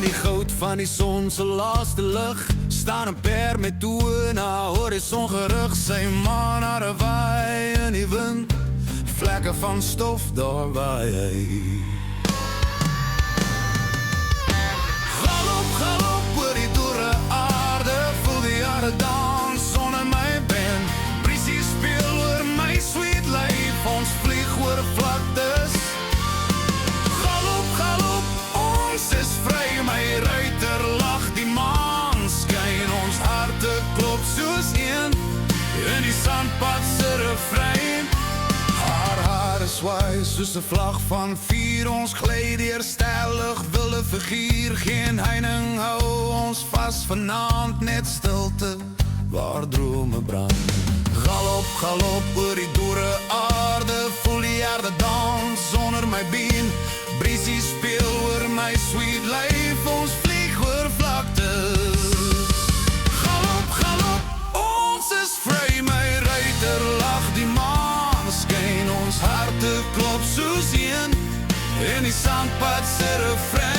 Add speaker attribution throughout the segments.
Speaker 1: die goud van die son se laaste lig staan 'n per met toe na horison gerig. Sy maan haar waai in die wind, vlekke van stof daar waai hy. Galop, galop oor die dorre aarde, voel die jare dans sonder my band. Briesie speel oor my sweet life, ons vlieg oor vlaktes. Galop, galop, ons is vry, my ruiter lag, die maan skyn, ons harte klop soos een in die sandpad se refrein. Haar hare swaai soos 'n vlag van vuur, ons gly deur stellig wilde figuur. Geen heining hou ons vas vanaand, net stilte waar drome brand. Galop, galop oor die dorre aarde, voel die aarde dans sonder my been. Briesie speel oor my sweet life, ons vlieg oor vlaktes. Galop, galop, ons is vry, my ruiter lag, die maan skyn, ons harte klop soos een in die sandpad se refrein.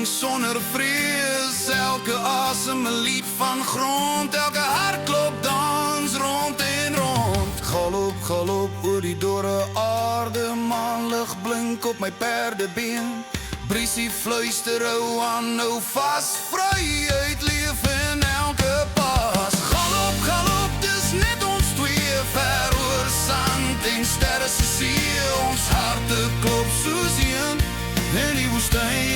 Speaker 1: Sonder vrees, elke asem 'n lied van grond, elke hartklop dans rond en rond. Galop, galop oor die dorre aarde, maanlig blink op my perdebeen. Briesie fluister, hou aan, nou vas, vryheid leef in elke pas. Galop, galop, dis net ons twee, ver oor sand en sterre se see. Ons harte klop soos een in die woestyn.